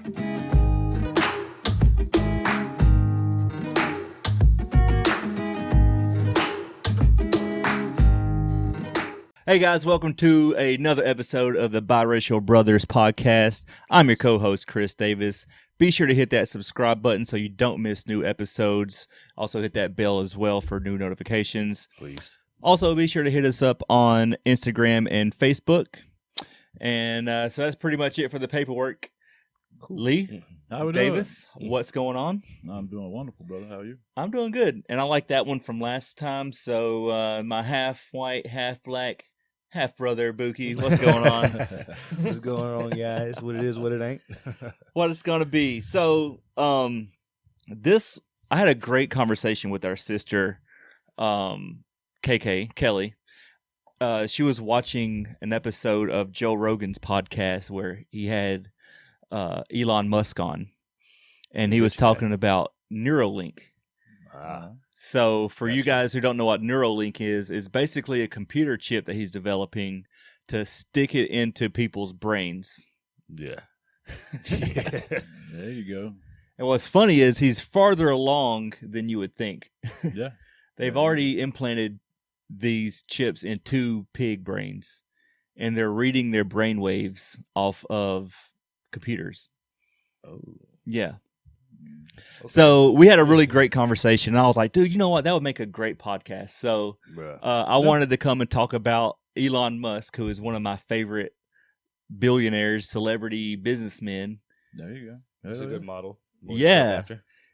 Hey guys, welcome to another episode of the Biracial Brothers Podcast. I'm your co-host, Chris Davis. Be sure to hit that subscribe button so you don't miss new episodes. Also hit that bell as well for new notifications. Please. Also be sure to hit us up on Instagram and Facebook. And so that's pretty much it for the paperwork. Cool. Lee, How we Davis, what's going on? I'm doing wonderful, brother. How are you? I'm doing good. And I like that one from last time. So my half white, half black, half brother Buki, what's going on? What's going on, guys? What it is, what it ain't. What it's gonna be. So I had a great conversation with our sister, Kelly. She was watching an episode of Joe Rogan's podcast where he had Elon Musk on, and he was talking about Neuralink. So for you guys who don't know what Neuralink is basically a computer chip that he's developing to stick it into people's brains. Yeah. There you go. And what's funny is he's farther along than you would think. Yeah. They've already implanted these chips in 2 pig brains, and they're reading their brain waves off of computers. Oh. Yeah. Okay. So we had a really great conversation, and I was like, dude, you know what? That would make a great podcast. So I wanted to come and talk about Elon Musk, who is one of my favorite billionaires, celebrity businessmen. There you go. That's a good model. Yeah.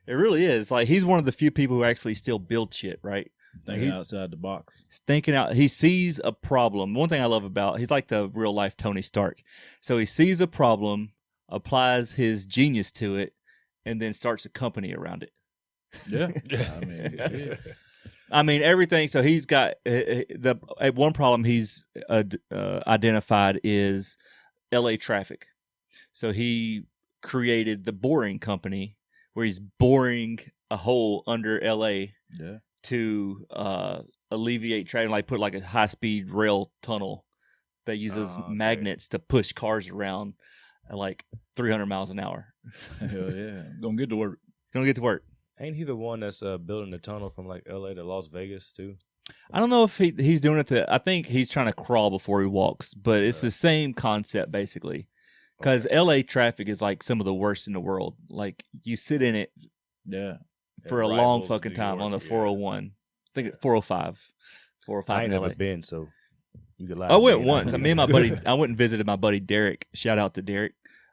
It really is. Like, he's one of the few people who actually still build shit, right? Thinking outside the box. He's thinking out. He sees a problem. One thing I love about, he's like the real life Tony Stark. So he sees a problem, applies his genius to it, and then starts a company around it. Yeah. I mean, everything. So he's got one problem he's identified is LA traffic. So he created the boring company where he's boring a hole under LA to alleviate traffic, like put like a high speed rail tunnel that uses magnets to push cars around at like 300 miles an hour. Hell yeah. Gonna get to work. Ain't he the one that's building the tunnel from like LA to Las Vegas too? I don't know if he's doing it I think he's trying to crawl before he walks, but it's the same concept basically. Because LA traffic is like some of the worst in the world. Like, you sit in it for a long fucking time on the 401. I think 405. 405 I ain't in LA. never been, so you could lie. I went once. Me and my buddy, I went and visited my buddy Derek. Shout out to Derek.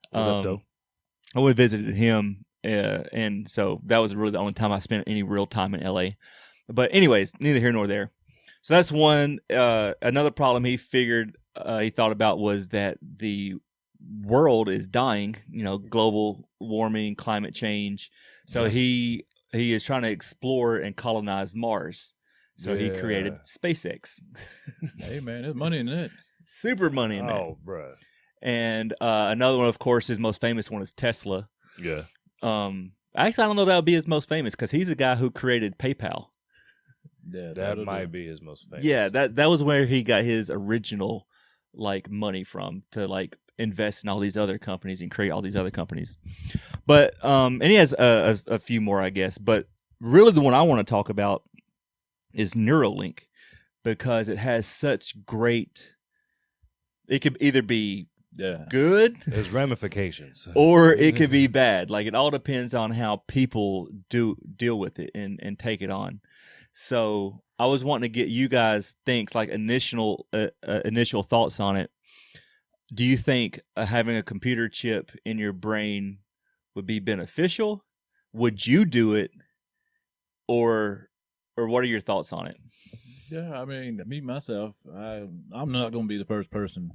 What up, though? I went and visited him, and so that was really the only time I spent any real time in LA. But anyways, neither here nor there. So that's one. Another problem he thought about was that the world is dying, global warming, climate change. So he is trying to explore and colonize Mars. So he created SpaceX. Hey man, there's money in that. Super money in that. Oh, bruh. And another one, of course, his most famous one is Tesla. Yeah. Actually, I don't know if that would be his most famous because he's the guy who created PayPal. Yeah, that might be his most famous. Yeah, that was where he got his original money from to invest in all these other companies and create all these other companies. But and he has a few more, I guess. But really, the one I want to talk about is Neuralink because it has such great. It could either be good, there's ramifications, or it could be bad. Like, it all depends on how people deal with it and take it on. So I was wanting to get you guys initial thoughts on it. Do you think having a computer chip in your brain would be beneficial? Would you do it, or what are your thoughts on it? Yeah, I mean, me myself, I'm not going to be the first person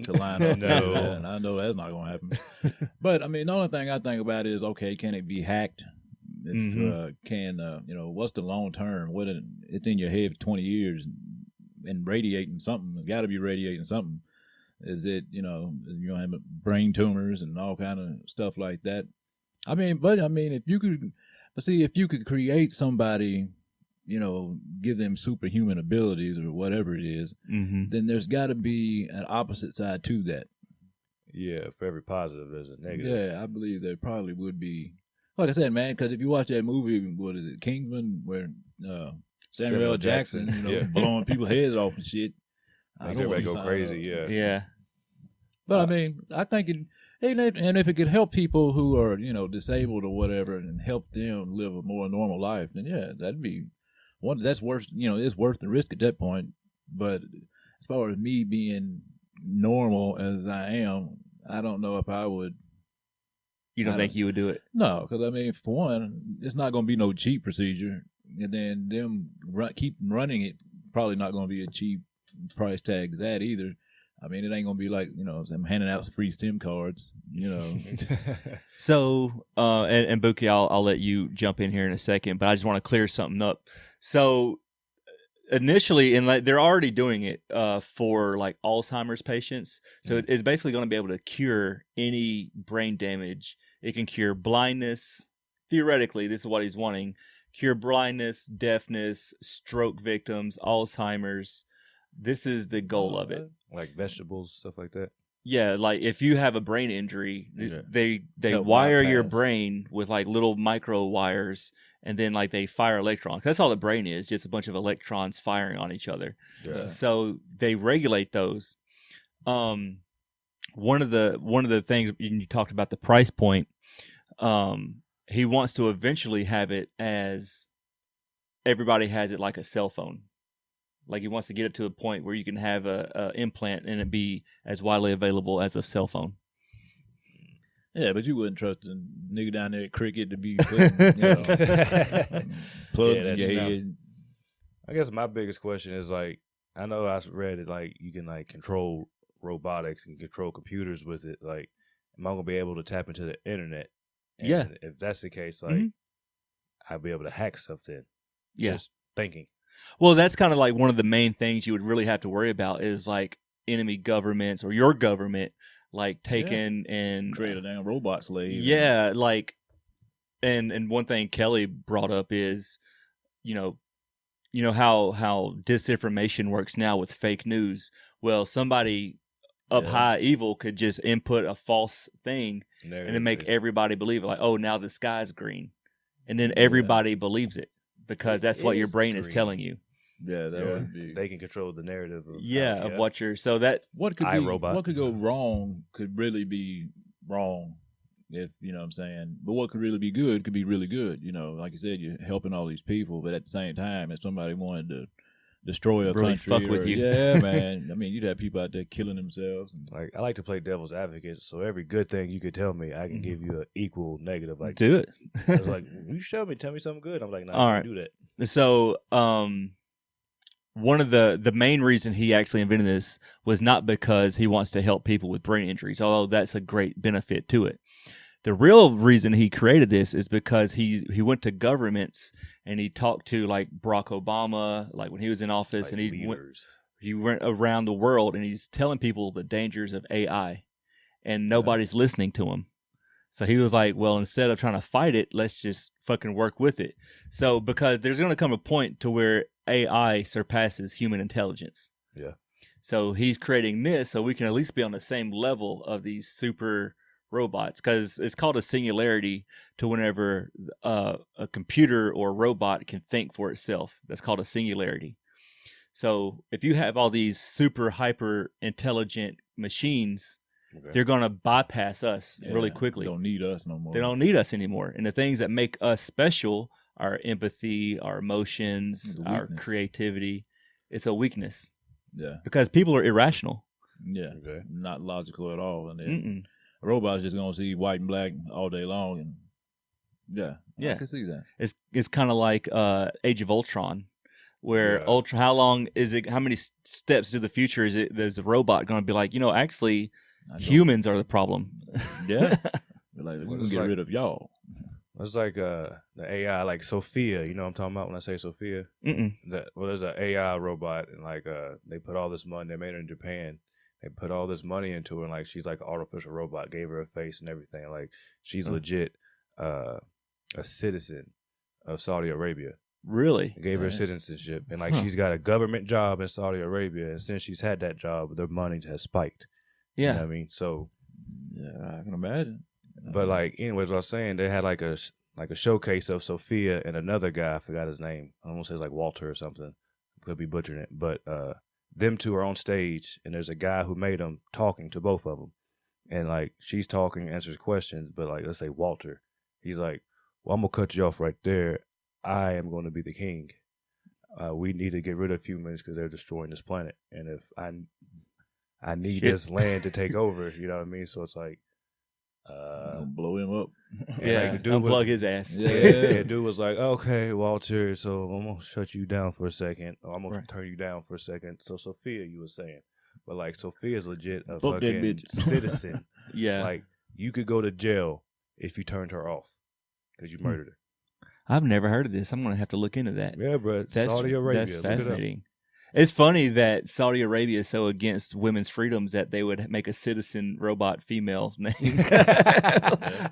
to line up. No, and I know that's not going to happen. But I mean, the only thing I think about is, okay, can it be hacked? What's the long term? It's in your head for 20 years and radiating something. It's got to be radiating something. Is it, you have brain tumors and all kind of stuff like that. If you could create somebody, give them superhuman abilities or whatever it is, then there's got to be an opposite side to that. Yeah, for every positive, there's a negative. Yeah, I believe there probably would be. Like I said, man, because if you watch that movie, what is it, Kingsman, where Samuel L. Jackson, blowing people's heads off and shit. Make everybody go crazy, Yeah. But I mean, I think and if it could help people who are, disabled or whatever, and help them live a more normal life, then yeah, that'd be one. That's worth, it's worth the risk at that point. But as far as me being normal as I am, I don't know if I would. You don't think you would do it? No, because I mean, for one, it's not going to be no cheap procedure, and then them keep running it, probably not going to be a cheap price tag to that either. I mean, it ain't going to be like, I'm handing out free STEM cards, So, and Buki, I'll let you jump in here in a second, but I just want to clear something up. So, initially, they're already doing it for like Alzheimer's patients. So it's basically going to be able to cure any brain damage. It can cure blindness. Theoretically, this is what he's wanting: cure blindness, deafness, stroke victims, Alzheimer's. This is the goal of it. Like vegetables, stuff like that. Yeah, like if you have a brain injury, they wire your brain with like little micro wires, and then like they fire electrons. That's all the brain is, just a bunch of electrons firing on each other. Yeah. So they regulate those. One of the things you talked about, the price point. He wants to eventually have it as everybody has it like a cell phone. Like he wants to get it to a point where you can have a implant and it be as widely available as a cell phone. Yeah, but you wouldn't trust a nigga down there at Cricket to be putting, plugs in your head. I guess my biggest question is like, I know I read it like you can like control robotics and control computers with it. Like, am I gonna be able to tap into the internet? And if that's the case, like, I'll be able to hack stuff then. Yeah. Just thinking. Well, that's kind of like one of the main things you would really have to worry about is like enemy governments or your government like taking and create a damn robot slave. Yeah, like and one thing Kelly brought up is, how disinformation works now with fake news. Well, somebody up high evil could just input a false thing and then make everybody believe it. Like, oh, now the sky's green, and then everybody believes it. Because that's what your brain is telling you. Yeah, that would be. They can control the narrative of of what you're. So that what could go wrong could really be wrong, if you know what I'm saying. But what could really be good could be really good. Like you said, you're helping all these people, but at the same time, if somebody wanted to destroy a really country, fuck with you, yeah, man. I mean, you'd have people out there killing themselves. Like I like to play devil's advocate, so every good thing you could tell me, I can give you an equal negative. Like, do it. I was like, you tell me something good. I'm like, no, I can't do that. So, one of the main reason he actually invented this was not because he wants to help people with brain injuries, although that's a great benefit to it. The real reason he created this is because he went to governments and he talked to like Barack Obama, like when he was in office, like, and he went around the world and he's telling people the dangers of AI, and nobody's listening to him. So he was like, well, instead of trying to fight it, let's just fucking work with it. So because there's going to come a point to where AI surpasses human intelligence. Yeah. So he's creating this so we can at least be on the same level of these super robots, because it's called a singularity to whenever a computer or robot can think for itself. That's called a singularity. So if you have all these super hyper intelligent machines, they're going to bypass us really quickly. They don't need us no more. They don't need us anymore. And the things that make us special, our empathy, our emotions, our creativity, it's a weakness. Yeah. Because people are irrational. Yeah. Okay. Not logical at all. And then a robot is just going to see white and black all day long. And I can see that. It's kind of like Age of Ultron, where how long is it? How many steps to the future is it? There's a robot going to be like, actually, humans are the problem. Yeah. We're going to get rid of y'all. It's like the AI, like Sophia. You know what I'm talking about when I say Sophia? There's an AI robot, and like they put all this money. They made her in Japan. They put all this money into her, and like she's like an artificial robot. Gave her a face and everything. Like she's legit a citizen of Saudi Arabia. Really? They gave her citizenship, and like she's got a government job in Saudi Arabia. And since she's had that job, their money has spiked. Yeah, you know what I mean, so Yeah, I can imagine. But like, anyways, what I was saying, they had like a showcase of Sophia and another guy. I forgot his name. I almost says like Walter or something. Could be butchering it, but them two are on stage, and there's a guy who made them talking to both of them, and like she's talking, answers questions, but like let's say Walter, he's like, "Well, I'm gonna cut you off right there. I am going to be the king. We need to get rid of humans because they're destroying this planet, and if I need this land to take over, you know what I mean? So it's like, blow him up. Yeah, like the dude unplug his ass. Yeah, dude was like, okay, Walter, so I'm gonna shut you down for a second. Or I'm gonna turn you down for a second. So Sophia, you were saying, but like Sophia's legit a Fuck that fucking bitch. citizen. Yeah, Like you could go to jail if you turned her off because you murdered her. I've never heard of this. I'm gonna have to look into that. Yeah, bro. Saudi Arabia. That's Look it up. fascinating. It's funny that Saudi Arabia is so against women's freedoms that they would make a citizen robot female name.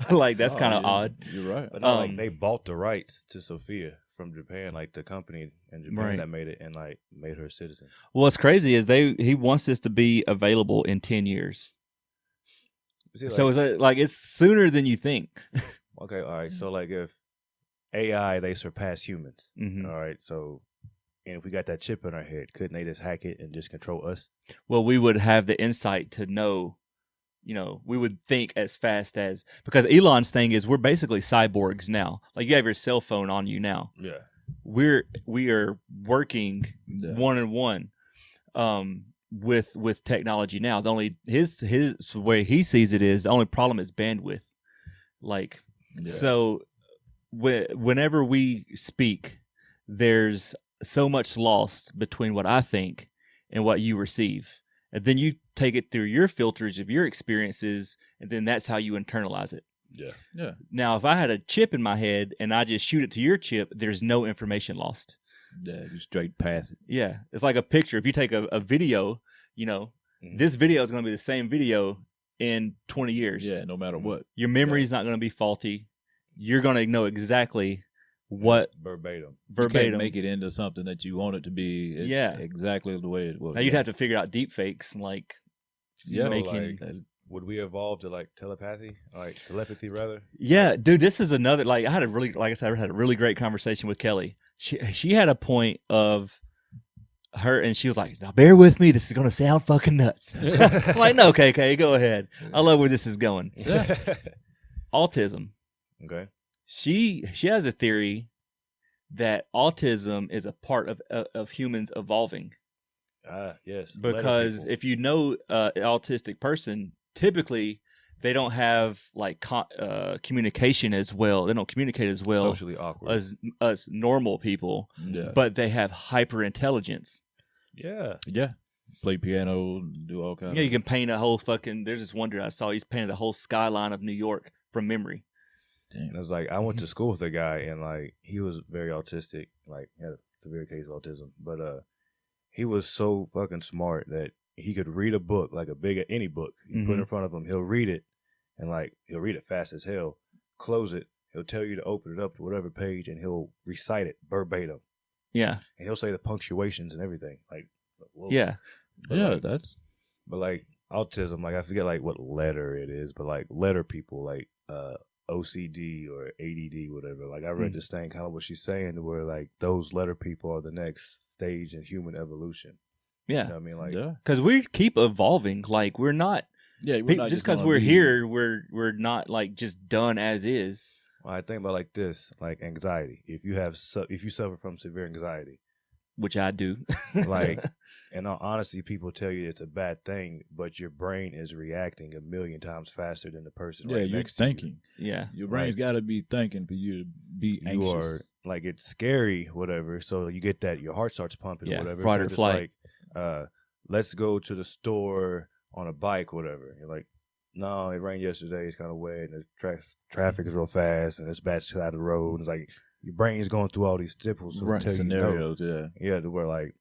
Like that's kind of odd. You're right. But no, like they bought the rights to Sophia from Japan, like the company in Japan Right. that made it and like made her a citizen. Well, what's crazy is he wants this to be available in 10 years. See, So it's sooner than you think. okay, all right. So like if AI they surpass humans, Mhm. all right. So and if we got that chip in our head, couldn't they just hack it and just control us? Well, we would have the insight to know, we would think as fast as, because Elon's thing is we're basically cyborgs now. Like you have your cell phone on you now. Yeah. We are working one-on-one with technology now. The only his way he sees it is the only problem is bandwidth. Like so whenever we speak, there's so much lost between what I think and what you receive. And then you take it through your filters of your experiences, and then that's how you internalize it. Yeah. Yeah. Now, if I had a chip in my head and I just shoot it to your chip, there's no information lost. Yeah, you straight pass it. Yeah. It's like a picture. If you take a video, this video is going to be the same video in 20 years. Yeah, no matter what. Your memory is not going to be faulty. You're going to know exactly what verbatim. You can't make it into something that you want it to be. It's exactly the way it was. Now you'd have to figure out deep fakes and would we evolve to like telepathy, like telepathy rather? Yeah, dude, this is another I had a really great conversation with Kelly. She had a point of her, and she was like, "Now bear with me. This is gonna sound fucking nuts." I'm like, "No, okay, go ahead. I love where this is going." Autism. Okay. She has a theory that autism is a part of humans evolving. Yes. Because if you know an autistic person, typically they don't have like communication as well. They don't communicate as well, socially awkward as normal people. Yeah. But they have hyper intelligence. Yeah. Yeah. Play piano, do all kinds. Yeah, you can paint a whole fucking. There's this one dude I saw. He's painted the whole skyline of New York from memory. And it's like I went to school with a guy, and like he was very autistic, like he had a severe case of autism, but he was so fucking smart that he could read a book, like any book you put in front of him, he'll read it, and like he'll read it fast as hell, close it, he'll tell you to open it up to whatever page, and he'll recite it verbatim. Yeah, and he'll say the punctuations and everything, like whoa. Yeah, but yeah, like, that's. But like autism, like I forget like what letter it is, but like letter people, like OCD or ADD, whatever. Like I read this thing, kind of what she's saying, where like those letter people are the next stage in human evolution. Yeah, you know what I mean, like because we keep evolving. Like we're not. Yeah, we're not just because we're here, we're not like just done as is. Well, I think about like this, like anxiety. If you suffer from severe anxiety, which I do, like. In all honesty, people tell you it's a bad thing, but your brain is reacting 1,000,000 times faster than the person right next to you. You're thinking. Yeah. Your brain's got to be thinking for you to be anxious. You are, like, it's scary, whatever, so you get that, your heart starts pumping or whatever. Fight or flight. Like, let's go to the store on a bike, whatever. You're like, no, it rained yesterday, it's kind of wet, and the traffic is real fast, and it's bad side of the road. It's like, your brain's going through all these typical scenarios, Yeah, to where, like,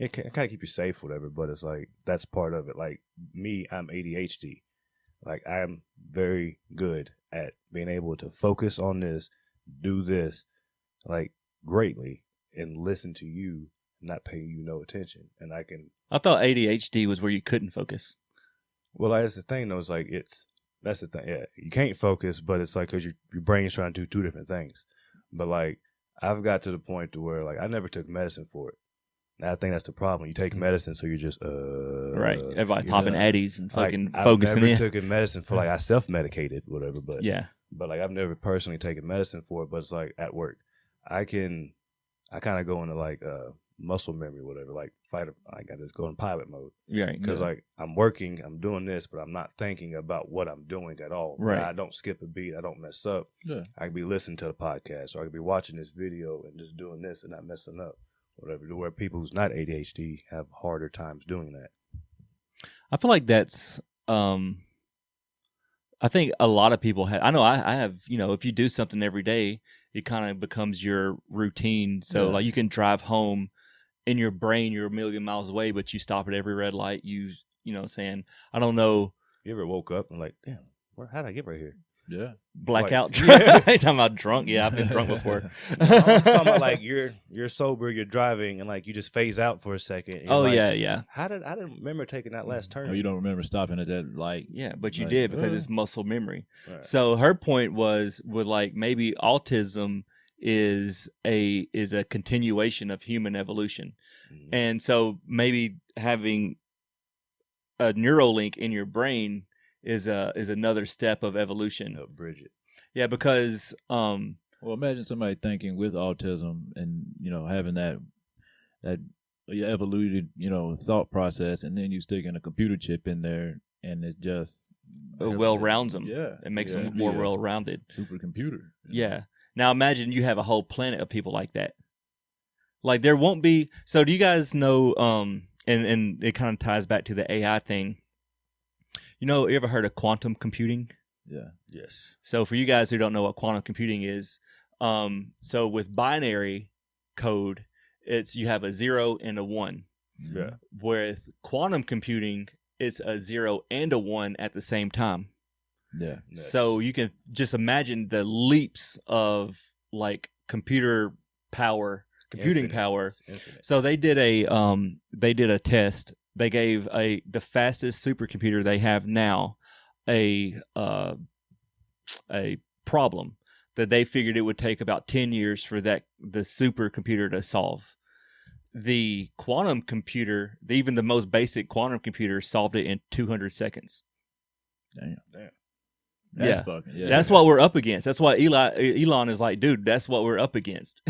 it kind of keep you safe, whatever, but it's like, that's part of it. Like, me, I'm ADHD. Like, I'm very good at being able to focus on this, do this, like, greatly, and listen to you, not pay you no attention. And I thought ADHD was where you couldn't focus. Well, that's the thing, though. It's like that's the thing. Yeah, you can't focus, but it's like because your brain's trying to do two different things. But like I've got to the point to where like I never took medicine for it. And I think that's the problem. You take medicine, so you're just right. Everybody popping Addies and fucking like, focusing I've never in. taken medicine for like I self-medicated, whatever. But yeah. But like I've never personally taken medicine for it. But it's like at work, I kind of go into like muscle memory, whatever. Like fight, I just go in pilot mode. Yeah. Because like I'm working, I'm doing this, but I'm not thinking about what I'm doing at all. Right. I don't skip a beat. I don't mess up. Yeah. I could be listening to the podcast, or I could be watching this video and just doing this and not messing up, whatever. To where people who's not ADHD have harder times doing that. I feel like that's. I think a lot of people have. I know I have. If you do something every day, it kind of becomes your routine. So like you can drive home. In your brain, you're a million miles away, but you stop at every red light. You know what I'm saying? I don't know. You ever woke up and like, damn, how did I get right here? Yeah. Blackout. Like, yeah. Talking about drunk. Yeah, I've been drunk before. I'm talking about like you're sober, you're driving, and like you just phase out for a second. Oh like, yeah. I didn't remember taking that last turn. Oh, you don't remember stopping at that light? Yeah, but you like, did because it's muscle memory. Right. So her point was with like maybe autism is a continuation of human evolution. Mm-hmm. And so maybe having a Neuralink in your brain is another step of evolution. Help bridge it. Yeah, because well, imagine somebody thinking with autism and having that evoluted thought process, and then you stick in a computer chip in there, and it just well rounds them. Yeah, it makes them more well rounded. Supercomputer. Yeah. Now imagine you have a whole planet of people like that. Like there won't be. So do you guys know? And it kind of ties back to the AI thing. You ever heard of quantum computing? Yeah. Yes. So for you guys who don't know what quantum computing is, so with binary code, you have a 0 and a 1. Yeah. With quantum computing, it's a 0 and a 1 at the same time. Yeah. Nice. So you can just imagine the leaps of like computing power. So they did a test. They gave the fastest supercomputer they have now a problem that they figured it would take about 10 years for the supercomputer to solve. The quantum computer, even the most basic quantum computer, solved it in 200 seconds. Damn. Yeah. Fucking, That's what we're up against. That's why Elon is like, dude, that's what we're up against.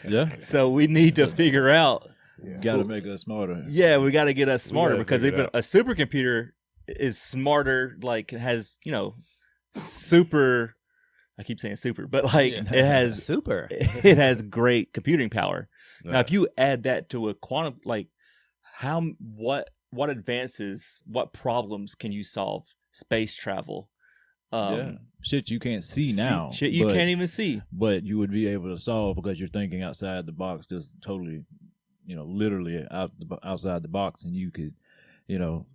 Yeah. So we need to figure out. Got to make us smarter. Yeah, we got to get us smarter because figure even it out. a supercomputer is smarter, like has, super, I keep saying super, but like it has super. It has great computing power. Yeah. Now, if you add that to a quantum, like what advances, what problems can you solve? Space travel. Shit you can't see now. Shit you can't even see. But you would be able to solve because you're thinking outside the box, just totally, literally outside the box, and you could, and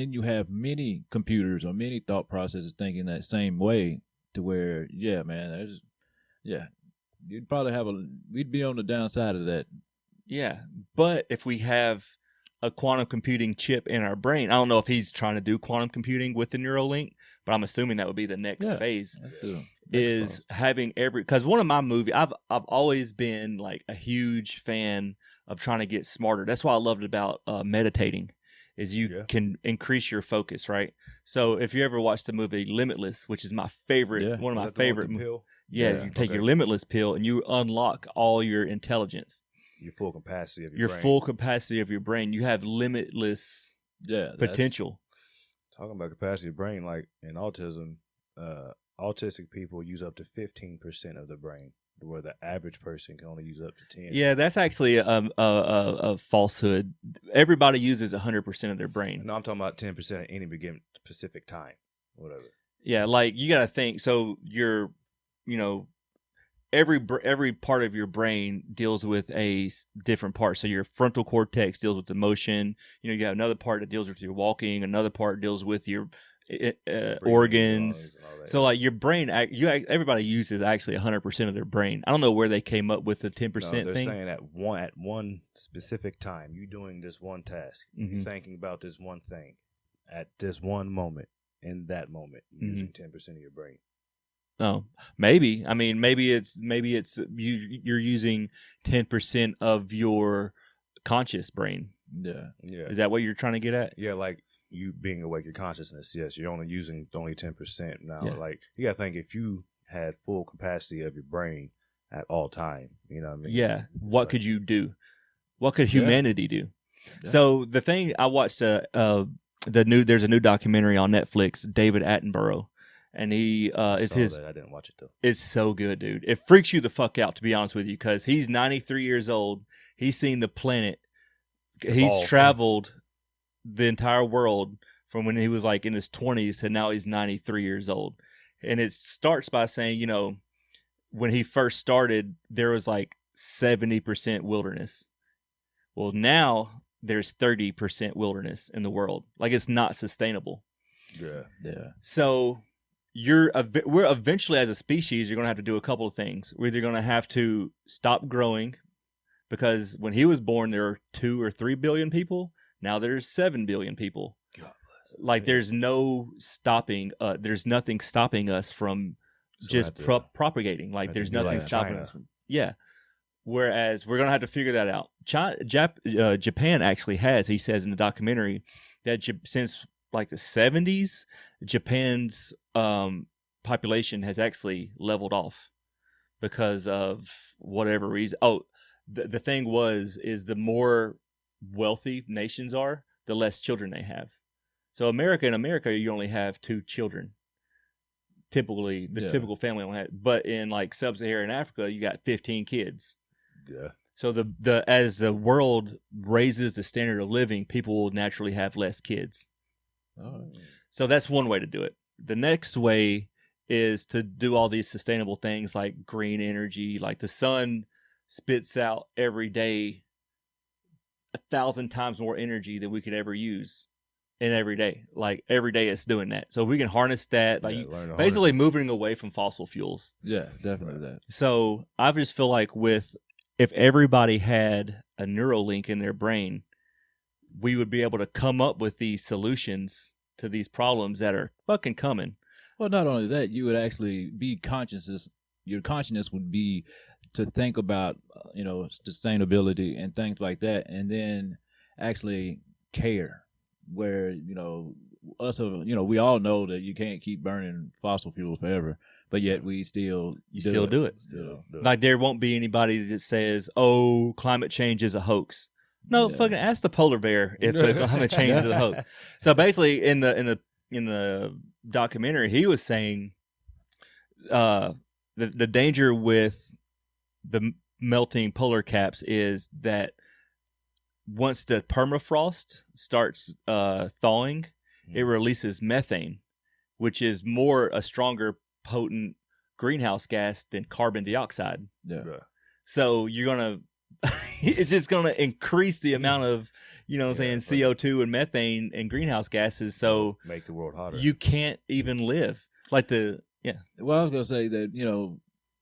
then you have many computers or many thought processes thinking that same way to where, you'd probably we'd be on the downside of that. Yeah, but if we have a quantum computing chip in our brain, I don't know if he's trying to do quantum computing with the Neuralink, but I'm assuming that would be the next phase. Is having because one of my movies, I've always been like a huge fan of trying to get smarter. That's what I loved about meditating, is you can increase your focus, right? So if you ever watched the movie Limitless, which is my favorite, one of my favorite, you take your Limitless pill and you unlock all your intelligence. Your full capacity of your brain. Full capacity of your brain. You have limitless potential. Talking about capacity of brain, like in autism, autistic people use up to 15% of the brain, where the average person can only use up to 10. Yeah, that's actually a falsehood. Everybody uses 100% of their brain. No, I'm talking about 10% at any given specific time, whatever. Yeah, like you got to think. So you're, every part of your brain deals with a different part. So your frontal cortex deals with emotion. You have another part that deals with your walking. Another part deals with your organs. So like your brain, everybody uses actually 100% of their brain. I don't know where they came up with the 10% thing. They're saying at one specific time, you doing this one task, you thinking about this one thing. at this one moment, in that moment, using 10% of your brain. Oh, maybe. I mean, maybe it's you're using 10% of your conscious brain. Yeah. Is that what you're trying to get at? Yeah, like you being awake, your consciousness. Yes, you're only using 10% now. Yeah. Like you gotta think, if you had full capacity of your brain at all time, you know what I mean? Yeah. What could you do? What could humanity do? Yeah. So the thing I watched, there's a new documentary on Netflix, David Attenborough. And he I didn't watch it though. It's so good, dude. It freaks you the fuck out, to be honest with you, because he's 93 years old. He's seen the planet. He's traveled the entire world from when he was like in his 20s to now he's 93 years old. And it starts by saying, you know, when he first started, there was like 70% wilderness. Well, now there's 30% wilderness in the world. Like, it's not sustainable. Yeah. So we're eventually, as a species, you're going to have to do a couple of things. We're either going to have to stop growing, because when he was born, there were 2 or 3 billion people. Now there's 7 billion people. God bless. Like, there's no stopping. There's nothing stopping us from propagating. Like, there's nothing stopping us from. Yeah. Whereas we're going to have to figure that out. Japan actually has, he says in the documentary, that since like the 70s, Japan's population has actually leveled off because of whatever reason. Oh, the thing is the more wealthy nations are, the less children they have. So in America, you only have 2 children. Typically, the typical family only has, but in like sub-Saharan Africa, you got 15 kids. Yeah. So as the world raises the standard of living, people will naturally have less kids. Oh. So that's one way to do it. The next way is to do all these sustainable things like green energy. Like, the sun spits out every day 1,000 times more energy than we could ever use in every day. Like, every day it's doing that. So if we can harness that, like, basically moving away from fossil fuels. Yeah, definitely that. So I just feel like if everybody had a Neuralink in their brain, we would be able to come up with these solutions to these problems that are fucking coming. Well, not only that, you would actually be conscious. Your consciousness would be to think about, sustainability and things like that, and then actually care. Where, we all know that you can't keep burning fossil fuels forever, but yet we still do it. Like, there won't be anybody that says, "Oh, climate change is a hoax." No, fucking ask the polar bear if climate change is a hoax. So basically, in the documentary, he was saying the danger with the melting polar caps is that once the permafrost starts thawing, it releases methane, which is a stronger, potent greenhouse gas than carbon dioxide. Yeah. So you're gonna. It's just going to increase the amount of, CO2 and methane and greenhouse gases. So make the world hotter. You can't even live. Well, I was going to say that,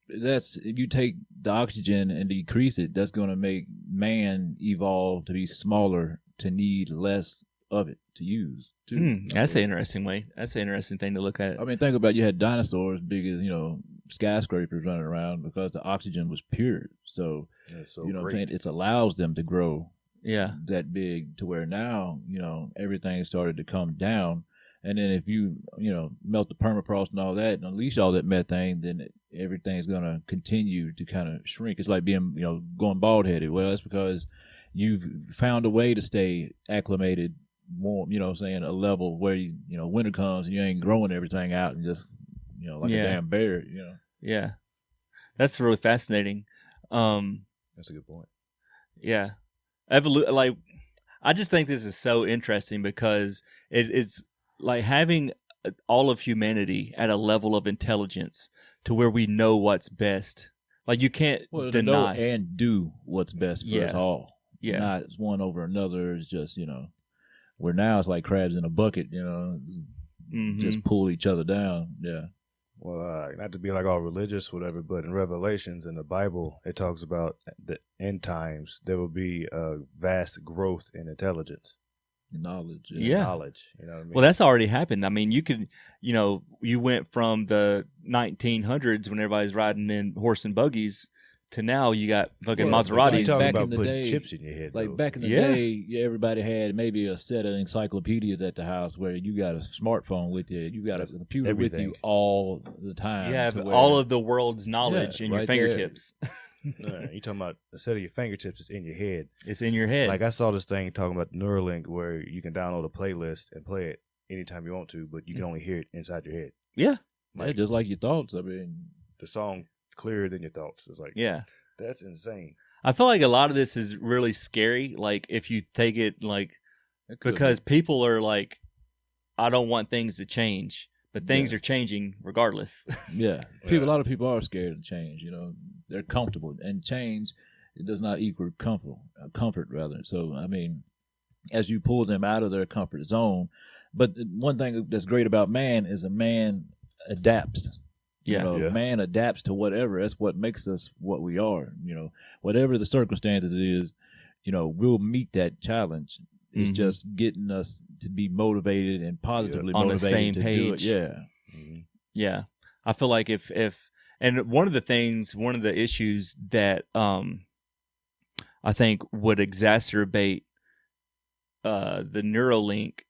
that's, if you take the oxygen and decrease it, that's going to make man evolve to be smaller, to need less of it to use. That's an interesting way. That's an interesting thing to look at. I mean, think about, you had dinosaurs big as, skyscrapers running around because the oxygen was pure. So, what I'm saying? It allows them to grow that big, to where now, everything started to come down. And then if you, melt the permafrost and all that and unleash all that methane, then everything's going to continue to kind of shrink. It's like being, going bald headed. Well, that's because you've found a way to stay acclimated, warm, a level where winter comes and you ain't growing everything out and just, like a damn bear, Yeah. That's really fascinating. That's a good point. Yeah. I just think this is so interesting because it's like having all of humanity at a level of intelligence to where we know what's best. Like, you can't deny. Know and do what's best for us all. Yeah. Not one over another. It's just, where now it's like crabs in a bucket, just pull each other down. Yeah. Well, not to be like all religious, whatever, but in Revelations in the Bible, it talks about the end times. There will be a vast growth in intelligence. Knowledge. Yeah. knowledge. You know what I mean? Well, that's already happened. I mean, you could, you went from the 1900s when everybody's riding in horse and buggies to now you got fucking Well, but Maseratis. you talking Back about in the putting day, chips in your head, Like though. back in the Yeah. day, everybody had maybe a set of encyclopedias at the house where you got a smartphone with you. You got a computer with Everything. you all the time. You have to where- all of the world's knowledge Yeah, in your right there. fingertips. You talking about instead of your fingertips, it's in your head. It's in your head. Like I saw this thing talking about Neuralink where you can download a playlist and play it anytime you want to, but you can only hear it inside your head. yeah. Yeah, just like your thoughts. I mean, The song clearer than your thoughts. It's like, Yeah. that's insane. I feel like a lot of this is really scary. Like if you take it like, it could because be. people are like, I don't want things to change, but things Yeah. are changing regardless. Yeah, Yeah. a lot of people are scared of change. They're comfortable, and change it does not equal comfort rather. So I mean, as you pull them out of their comfort zone, but one thing that's great about man is a man adapts. Yeah. Yeah. Man adapts to whatever. That's what makes us what we are. Whatever the circumstances is, we'll meet that challenge. It's Mhm. just getting us to be motivated and positively On the motivated same to do it. page. Yeah. Mhm. Yeah. I feel like if and one of the issues that I think would exacerbate the Neuralink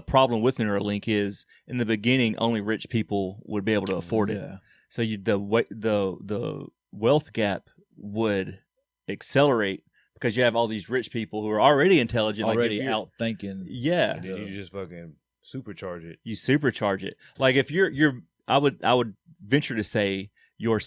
problem with Neuralink is in the beginning only rich people would be able to afford it. Yeah. So the wealth gap would accelerate because you have all these rich people who are already intelligent, Already like if you're- out thinking. Yeah, And then you just fucking supercharge it. you supercharge it. Like if you're I would venture to say your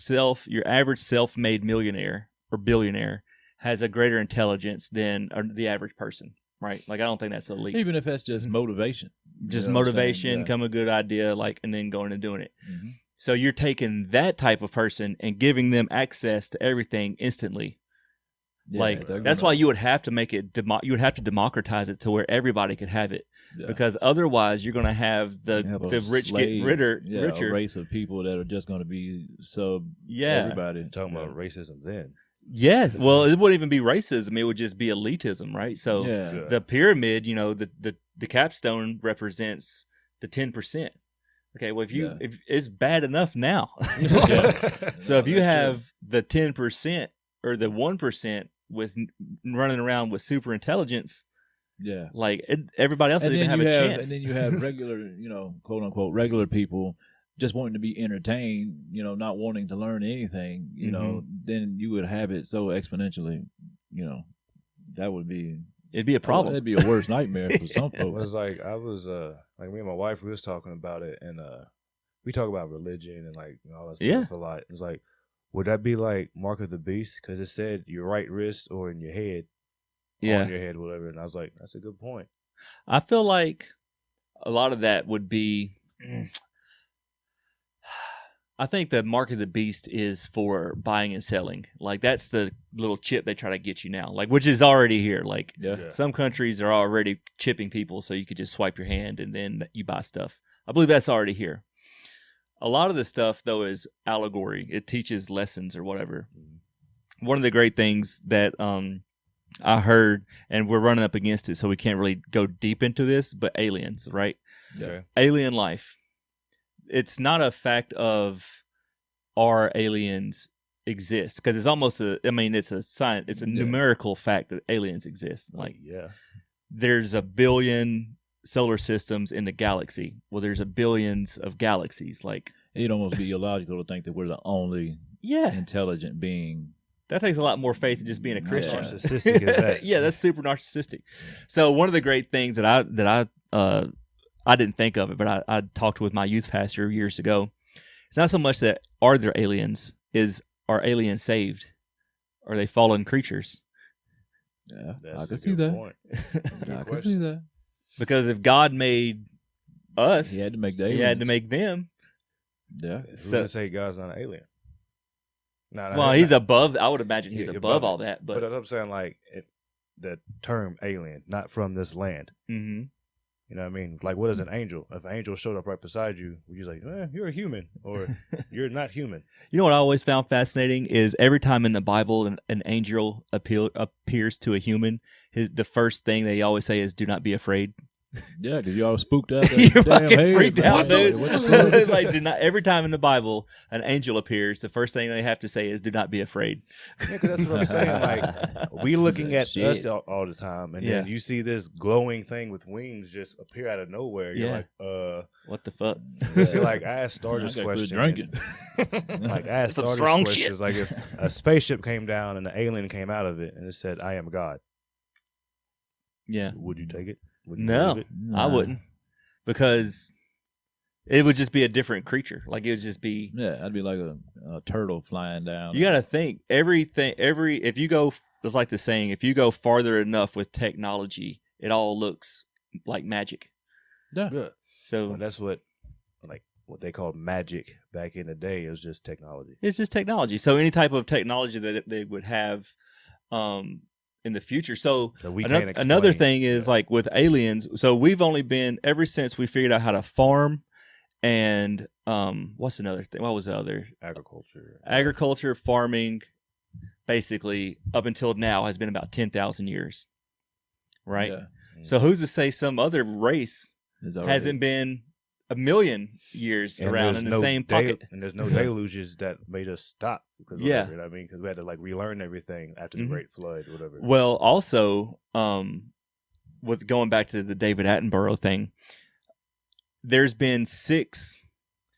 average self-made millionaire or billionaire has a greater intelligence than the average person, right? Like I don't think that's a leap. Even if that's just motivation. Just You know what I'm saying? motivation, Yeah. come a good idea, like, and then going and doing it. Mhm. So you're taking that type of person and giving them access to everything instantly. Yeah, Like they're that's gonna- why you would have to make it. You would have to democratize it to where everybody could have it, yeah. because otherwise you're going to have You have a the rich slave- get richer. a race of people that are just going to be sub Yeah. everybody. You're talking Yeah. about racism then. Yes. Well, it wouldn't even be racism. It would just be elitism, right? So yeah. Yeah. the pyramid, the capstone represents the 10%. Okay. Well, Yeah. if it's bad enough now. Yeah. So if you That's have the 10% or the 1% with running around with super intelligence, Yeah. like everybody else doesn't even have a chance. And then you have regular, quote unquote, regular people just wanting to be entertained, not wanting to learn anything, then you would have it so exponentially, that would be It'd be a problem. That'd be a worst nightmare for some It folks. was like I was like me and my wife, we was talking about it, and we talk about religion and like all that Yeah. stuff a lot. It's like, would that be like Mark of the Beast? Because it said your right wrist or in your head, Yeah. on your head, whatever. And I was like, that's a good point. I feel like a lot of that would be. I think the mark of the beast is for buying and selling. Like that's the little chip they try to get you now. Like which is already here. Like Yeah. some countries are already chipping people, so you could just swipe your hand and then you buy stuff. I believe that's already here. A lot of the stuff though is allegory. It teaches lessons or whatever. One of the great things that I heard, and we're running up against it, so we can't really go deep into this, but aliens, right? Yeah. Okay. Alien life. It's not a fact of are aliens exist, because it's almost it's a science, it's a Yeah. numerical fact that aliens exist. Like yeah, there's a billion solar systems in the galaxy. Well, there's a billions of galaxies. Like It'd almost be illogical to think that we're the only yeah, intelligent being. that takes a lot more faith than just being a Yeah. Christian. narcissistic is that? Yeah, that's super narcissistic. So one of the great things that I didn't think of it, but I talked with my youth pastor years ago. It's not so much that are there aliens, are aliens saved? Are they fallen creatures? Yeah, That's I a can see good that. point. That's a good I can question. see that. Because if God made us, He had to make the he aliens. had to make them. Yeah. Who's So- to say God's not an alien? No, Well, he's above. I would imagine he's Yeah, above above all that. But But I'm saying like the term alien, not from this land. mhm. You know what I mean? Like, what is an angel? If an angel showed up right beside you, would you like, you're a human, or you're not human? You know what I always found fascinating is every time in the Bible an angel appears to a human, the first thing they always say is, "Do not be afraid." Yeah, because you all spooked out. You're fucking freaked out, dude. What the fuck? Like, do not. Every time in the Bible an angel appears, the first thing they have to say is, "Do not be afraid." Yeah, because that's what I'm saying. Like, we looking at us all the time, and then you see this glowing thing with wings just appear out of nowhere. You're like, what the fuck? See, like, I asked Star this question. Drinking. Like, I asked Star this question. It's like, if a spaceship came down and an alien came out of it and it said, "I am God." Yeah. Would you take it? No, I wouldn't, because it would just be a different creature. Like, it would just be. Yeah, I'd be like a turtle flying down. You got to think if you go, it's like the saying, if you go farther enough with technology, it all looks like magic. Yeah. So that's what they called magic back in the day. It was just technology. It's just technology. So any type of technology that they would have, in the future. So another thing is like with aliens. So we've only been, ever since we figured out how to farm, and what's another thing? What was the other? Agriculture, farming, basically up until now has been about 10,000 years, right? Yeah. So who's to say some other race hasn't been a million years around in the same pocket? And there's no deluges that made us stop. Because we had to like relearn everything after the Great Flood, whatever. Well, also, with going back to the David Attenborough thing, there's been 5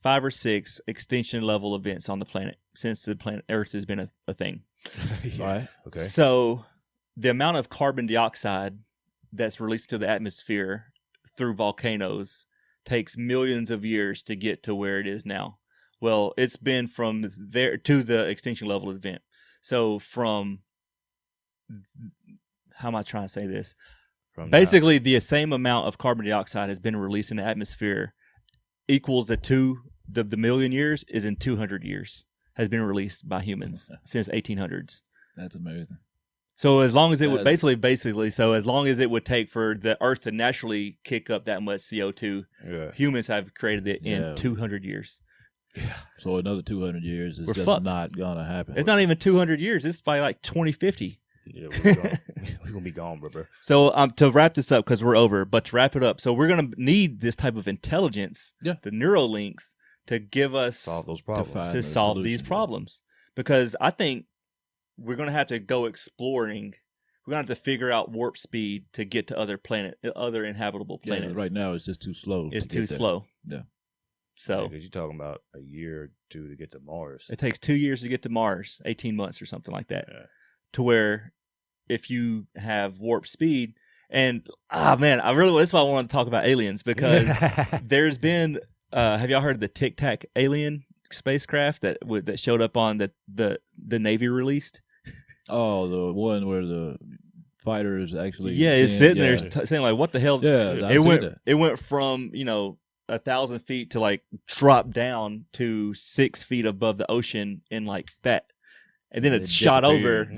or 6 extinction level events on the planet since the planet Earth has been a thing. Right. Okay. So the amount of carbon dioxide that's released to the atmosphere through volcanoes takes millions of years to get to where it is now. Well, it's been from there to the extinction level event. So how am I trying to say this? Basically, the same amount of carbon dioxide has been released in the atmosphere equals the million years is in 200 years has been released by humans since 1800s. That's amazing. So as long as it would so as long as it would take for the Earth to naturally kick up that much CO2, humans have created it in 200 years. Yeah. So another 200 years is not gonna happen. It's not even 200 years. It's by like 2050. Yeah, we're gonna be gone, bro. So to wrap this up, because we're over, but to wrap it up, so we're gonna need this type of intelligence, the Neuralinks, to give us solve those problems, to solve these problems. Because I think we're gonna have to go exploring. We're gonna have to figure out warp speed to get to other inhabitable planets. Right now it's just too slow. It's too slow. Yeah. So because you're talking about a year or two to get to Mars. It takes 2 years to get to Mars, 18 months or something like that. Yeah. To where if you have warp speed, and that's why I want to talk about aliens, because there's been have y'all heard of the Tic Tac alien spacecraft that showed up on the Navy released? Oh, the one where the fighters actually it's sitting there saying like, what the hell? Yeah, it went from 1,000 feet to like drop down to 6 feet above the ocean in like that. And then it shot over,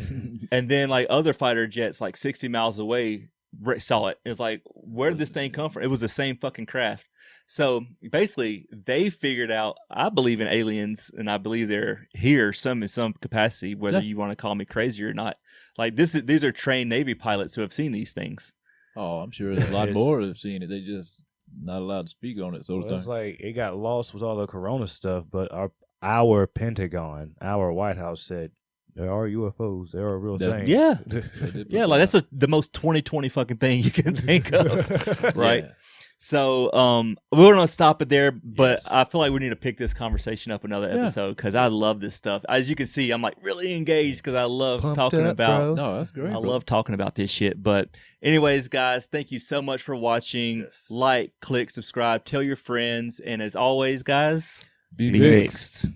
and then like other fighter jets like 60 miles away saw it. It was like, where did this thing come from? It was the same fucking craft. So basically, they figured out, I believe in aliens, and I believe they're here in some capacity, whether you want to call me crazy or not. Like these are trained Navy pilots who have seen these things. Oh, I'm sure there's a lot more have seen it. They just not allowed to speak on it. So it's like it got lost with all the Corona stuff, but our Pentagon, our White House said there are UFOs. They're a real thing. Yeah, yeah. Like that's the most 2020 fucking thing you can think of, right? Yeah. So we're gonna stop it there, but I feel like we need to pick this conversation up another episode because I love this stuff. As you can see, I'm like really engaged because I love talking about. Bro. No, that's great. I love talking about this shit. But anyways, guys, thank you so much for watching. Yes. Like, click, subscribe, tell your friends, and as always, guys, be mixed.